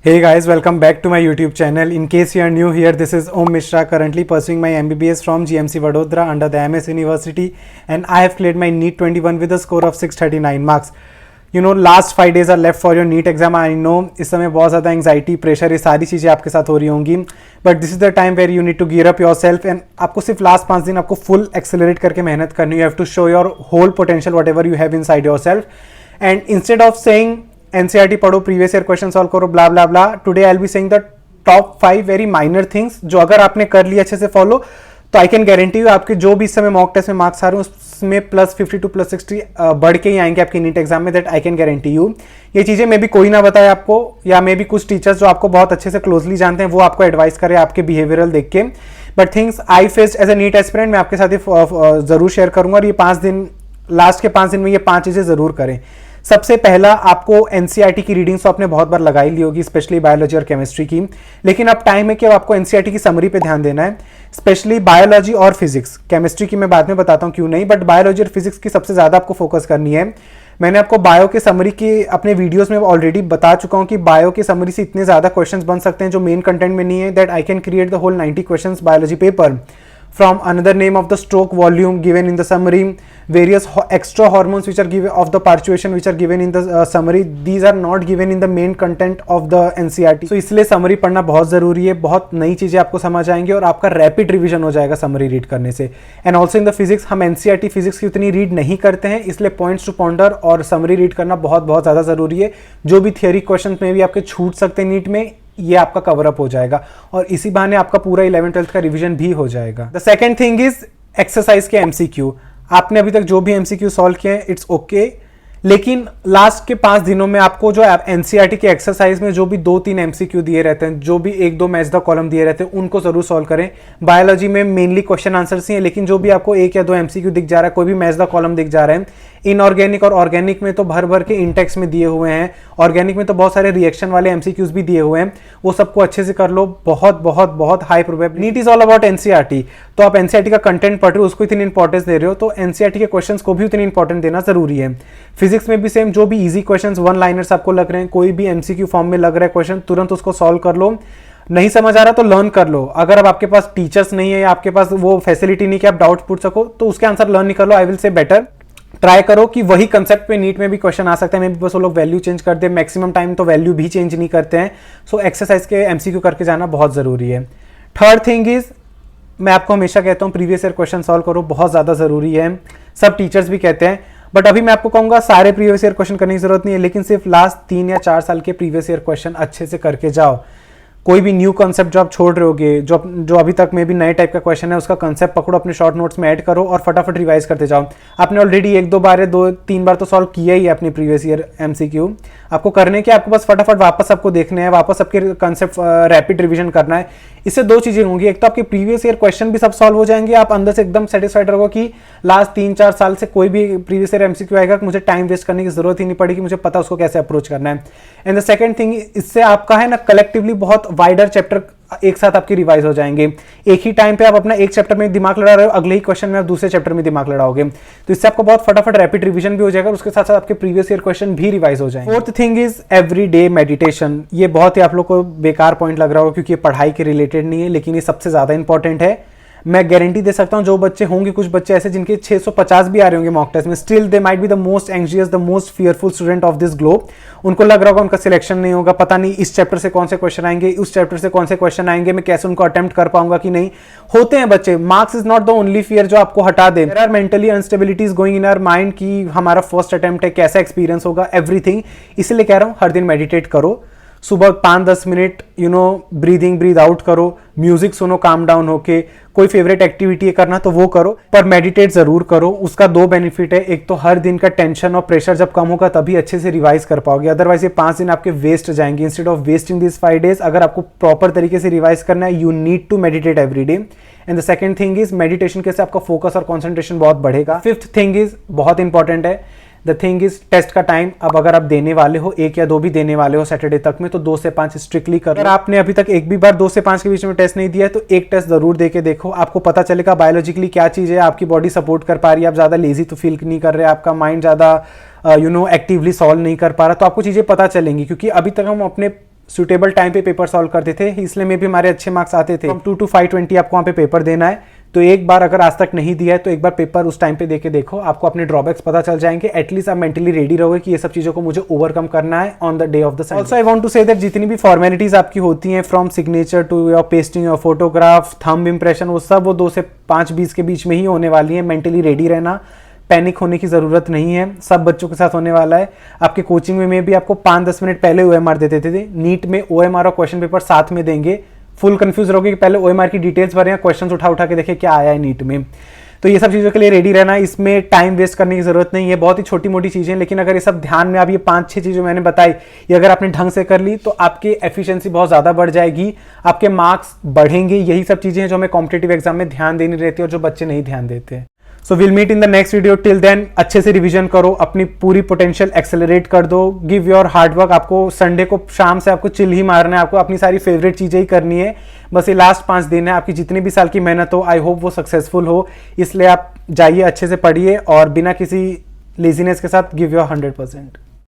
Hey guys, welcome back to my YouTube channel. In case you are new here, this is Om Mishra, currently pursuing my MBBS from GMC Vadodara under the MS University, and I have cleared my NEET 21 with a score of 639 marks. You know, last 5 days are left for your NEET exam. I know इस समय बहुत ज़्यादा anxiety, pressure, ये सारी चीज़ें आपके साथ हो रही होंगी, but this is the time where you need to gear up yourself and आपको सिर्फ लास्ट 5 दिन आपको फुल एक्सेलरेट करके मेहनत करनी. You have to show your whole potential whatever you have inside yourself, and instead of saying NCERT पढ़ो, previous year question solve करो, blah blah blah, today I will be saying the top 5 very minor things जो अगर आपने कर लिया अच्छे से follow तो आई कैन गारंटी यू आपके जो भी इस समय मॉक टेस्ट में मार्क्स आ रहे हैं उसमें +50 to +60 बढ़ के ही आएंगे आपके नीट एग्जाम में. That I can guarantee you. ये चीजें मे भी कोई ना बताए आपको, या मे भी कुछ टीचर्स जो आपको बहुत अच्छे से क्लोजली जानते हैं वो आपको एडवाइस करें आपके बिहेवियरल देख के, but things I faced as a NEET aspirant मैं आपके साथ ही जरूर शेयर करूंगा. और ये 5 दिन, लास्ट के 5 दिन में ये 5 चीजें जरूर करें. सबसे पहला, आपको एनसीईआरटी की रीडिंग्स तो आपने बहुत बार लगाई ली होगी, स्पेशली बायोलॉजी और केमिस्ट्री की, लेकिन अब टाइम है कि अब आपको एनसीईआरटी की समरी पे ध्यान देना है, स्पेशली बायोलॉजी और फिजिक्स. केमिस्ट्री की मैं बाद में बताता हूँ क्यों नहीं, बट बायोलॉजी और फिजिक्स की सबसे ज्यादा आपको फोकस करनी है. मैंने आपको बायो के समरी की अपने वीडियोस में ऑलरेडी बता चुका हूँ कि बायो के समरी से इतने ज्यादा क्वेश्चंस बन सकते हैं जो मेन कंटेंट में नहीं है, that I can create the whole 90 questions biology paper from another name of the stroke volume given in the summary, various extra hormones which are given of the punctuation which are given in the summary, these are not given in the main content of the NCERT. so इसलिए summary पढ़ना बहुत ज़रूरी है, बहुत नई चीज़ें आपको समझ आएंगी और आपका रैपिड रिवीजन हो जाएगा summary रीड करने से. And also in the physics हम NCERT फिजिक्स की उतनी रीड नहीं करते हैं, इसलिए पॉइंट्स टू पॉन्डर और summary रीड करना बहुत बहुत ज़्यादा ज़रूरी है. जो भी थियरी क्वेश्चन में भी आपके छूट सकते हैं नीट में, ये आपका कवर अप हो जाएगा और इसी बहाने आपका पूरा 11th-12th का रिवीजन भी हो जाएगा. The second thing is exercise के एमसीक्यू. आपने अभी तक जो भी एमसीक्यू सॉल्व किए हैं इट्स ओके, लेकिन लास्ट के 5 दिनों में आपको जो एनसीईआरटी के एक्सरसाइज में जो भी 2-3 एमसीक्यू दिए रहते हैं, जो भी 1-2 मैच द कॉलम दिए रहते हैं, उनको जरूर सॉल्व करें. बायोलॉजी में मेनली क्वेश्चन आंसर्स ही है, लेकिन जो भी आपको 1 या 2 एमसीक्यू दिख जा रहा है, कोई भी मैच द कॉलम दिख जा रहा है, इनऑर्गेनिक और ऑर्गेनिक में तो भर भर के इंटेक्स में दिए हुए हैं, ऑर्गेनिक में तो बहुत सारे रिएक्शन वाले एमसीक्यूज भी दिए हुए हैं, वो सबको अच्छे से कर लो. बहुत बहुत बहुत high probability. NEET is all about NCERT, तो आप एनसीईआरटी का कंटेंट पढ़ रहे हो, उसको इतनी इंपॉर्टेंस दे रहे हो, तो एनसीईआरटी के क्वेश्चंस को भी उतनी इंपॉर्टेंट देना जरूरी है. फिजिक्स में भी सेम, जो भी इजी क्वेश्चंस 1 लाइनर्स आपको लग रहे हैं, कोई भी एमसीक्यू फॉर्म में लग रहा है क्वेश्चन, तुरंत उसको सॉल्व कर लो. नहीं समझ आ रहा तो लर्न कर लो. अगर अब आपके पास टीचर्स नहीं है, आपके पास वो फैसिलिटी नहीं कि आप डाउट पूछ सको, तो उसके आंसर लर्न नहीं कर लो. I will say better try करो कि वही कंसेप्ट पे नीट में भी क्वेश्चन आ सकता है, मे भी बस वो लोग वैल्यू चेंज कर दे. मैक्सिमम टाइम तो वैल्यू भी चेंज नहीं करते हैं. सो एक्सरसाइज के एमसीक्यू करके जाना बहुत जरूरी है. थर्ड थिंग इज, मैं आपको हमेशा कहता हूँ प्रीवियस ईयर क्वेश्चन सॉल्व करो, बहुत ज्यादा जरूरी है. सब टीचर्स भी कहते हैं, बट अभी मैं आपको कहूंगा सारे प्रीवियस ईयर क्वेश्चन करने की जरूरत नहीं है, लेकिन सिर्फ लास्ट 3 या 4 साल के प्रीवियस ईयर क्वेश्चन अच्छे से करके जाओ. कोई भी न्यू कॉन्सेप्ट जो आप छोड़ रहे होगे, जो अभी तक में भी नए टाइप का क्वेश्चन है, उसका कॉन्सेप्ट पकड़ो, अपने शॉर्ट नोट्स में ऐड करो और फटाफट रिवाइज करते जाओ. आपने ऑलरेडी 1-2 बार या 2-3 बार तो सॉल्व किया ही है अपनी प्रीवियस ईयर एमसीक्यू. आपको करने के, आपको बस फटाफट वापस आपको देखने हैं, वापस आपके कॉन्सेप्ट रैपिड रिवीजन करना है. इससे 2 चीजें होंगी, एक तो आपके प्रीवियस ईयर क्वेश्चन भी सब सॉल्व हो जाएंगे, आप अंदर से एकदम सेटिस्फाइड रहोगे कि लास्ट 3-4 साल से कोई भी प्रीवियस ईयर एमसीक्यू आएगा, मुझे टाइम वेस्ट करने की जरूरत ही नहीं पड़ेगी, मुझे पता उसको कैसे अप्रोच करना है. एंड द सेकंड थिंग, इससे आपका है ना कलेक्टिवली बहुत वाइडर चैप्टर एक साथ आपकी रिवाइज हो जाएंगे. एक ही टाइम पे आप अपना एक चैप्टर में दिमाग लड़ा रहे हो, अगले ही क्वेश्चन में आप दूसरे चैप्टर में दिमाग लड़ाओगे, तो इससे आपको बहुत फटाफट रैपिड रिवीजन भी हो जाएगा और उसके साथ साथ आपके प्रीवियस ईयर क्वेश्चन भी रिवाइज हो जाएंगे. Fourth thing is everyday meditation. ये बहुत ही आप लोग को बेकार पॉइंट लग रहा होगा क्योंकि ये पढ़ाई के रिलेटेड नहीं है, लेकिन ये सबसे ज्यादा इंपॉर्टेंट है. मैं गारंटी दे सकता हूं, जो बच्चे होंगे, कुछ बच्चे ऐसे जिनके 650 भी आ रहे होंगे मॉक टेस्ट में, still they might be the most anxious, the most fearful student of this globe. उनको लग रहा होगा उनका सिलेक्शन नहीं होगा, पता नहीं इस चैप्टर से कौन से क्वेश्चन आएंगे, उस चैप्टर से कौन से क्वेश्चन आएंगे, मैं कैसे उनको अटेम्प्ट कर पाऊंगा कि नहीं. होते हैं बच्चे. Marks is not the only fear जो आपको हटा दे. There are mentally unstabilities going in our mind कि हमारा फर्स्ट अटेम्प्ट है, कैसा एक्सपीरियंस होगा, एवरीथिंग. इसलिए कह रहा हूं हर दिन मेडिटेट करो. सुबह 5-10 मिनट ब्रीदिंग ब्रीद आउट करो, म्यूजिक सुनो काम डाउन होके, कोई फेवरेट एक्टिविटी करना तो वो करो, पर मेडिटेट जरूर करो. उसका 2 बेनिफिट है, एक तो हर दिन का टेंशन और प्रेशर जब कम होगा तभी अच्छे से रिवाइज कर पाओगे, अदरवाइज ये 5 दिन आपके वेस्ट जाएंगे. Instead of wasting this 5 days, अगर आपको प्रॉपर तरीके से रिवाइज करना है, you need to meditate every day. And the second thing is, meditation के से आपका फोकस और कॉन्सेंट्रेशन बहुत बढ़ेगा. फिफ्थ थिंग इज, बहुत इंपॉर्टेंट है, द थिंग इज टेस्ट का टाइम. अब अगर आप देने वाले हो, 1 या 2 भी देने वाले हो सैटरडे तक में, तो 2 से 5 स्ट्रिक्टली करो. अगर आपने अभी तक एक भी बार 2 से 5 के बीच में टेस्ट नहीं दिया है, तो एक टेस्ट जरूर दे के देखो. आपको पता चलेगा बायोलॉजिकली क्या चीज है, आपकी बॉडी सपोर्ट कर पा रही है, आप ज्यादा लेजी तो फील नहीं कर रहे, आपका माइंड ज्यादा एक्टिवली सॉल्व नहीं कर पा रहा, तो आपको चीजें पता चलेंगी. क्योंकि अभी तक हम अपने सुटेबल टाइम पे पेपर सॉल्व करते थे, इसलिए में भी हमारे अच्छे मार्क्स आते थे। 2 to 520 आपको वहाँ पे पेपर देना है, तो एक बार अगर आज तक नहीं दिया है तो एक बार पेपर उस टाइम पे देके देखो, आपको अपने ड्रॉबैक्स पता चल जाएंगे। एटलीस्ट आप मेंटली रेडी रहोगे कि ये सब चीज़ों को मुझे ओवरकम करना है on the day of the Sunday. Also I want to say that जितनी भी फॉर्मेलिटीज आपकी होती हैं from signature to your pasting your photograph, thumb impression, वो सब वो 2 से 5:20 के बीच में ही होने वाली है। मेंटली रेडी रहना, पैनिक होने की ज़रूरत नहीं है, सब बच्चों के साथ होने वाला है। आपके कोचिंग में भी आपको 5-10 मिनट पहले OMR देते थे, नीट में OMR और क्वेश्चन पेपर साथ में देंगे। फुल कंफ्यूज रहोगे कि पहले OMR की डिटेल्स भरें, क्वेश्चन उठा के देखें क्या आया है नीट में। तो ये सब चीज़ों के लिए रेडी रहना, इसमें टाइम वेस्ट करने की जरूरत नहीं है, बहुत ही छोटी मोटी चीज़ें, लेकिन अगर ये सब ध्यान में आप ये 5-6 चीज़ें मैंने बताई, ये अगर आपने ढंग से कर ली तो आपकी एफिशिएंसी बहुत ज़्यादा बढ़ जाएगी, आपके मार्क्स बढ़ेंगे। यही सब चीज़ें हैं जो हमें कॉम्पिटेटिव एग्जाम में ध्यान देनी रहती है और जो बच्चे नहीं ध्यान देते। So will meet in the next video, till then अच्छे से रिवीजन करो, अपनी पूरी पोटेंशियल एक्सेलरेट कर दो, गिव योर हार्ड वर्क। आपको संडे को शाम से आपको चिल ही मारना है, आपको अपनी सारी फेवरेट चीज़ें ही करनी है। बस ये लास्ट 5 दिन है, आपकी जितनी भी साल की मेहनत हो, आई होप वो सक्सेसफुल हो। इसलिए आप जाइए, अच्छे से पढ़िए और बिना किसी लेजीनेस के साथ गिव योर 100%।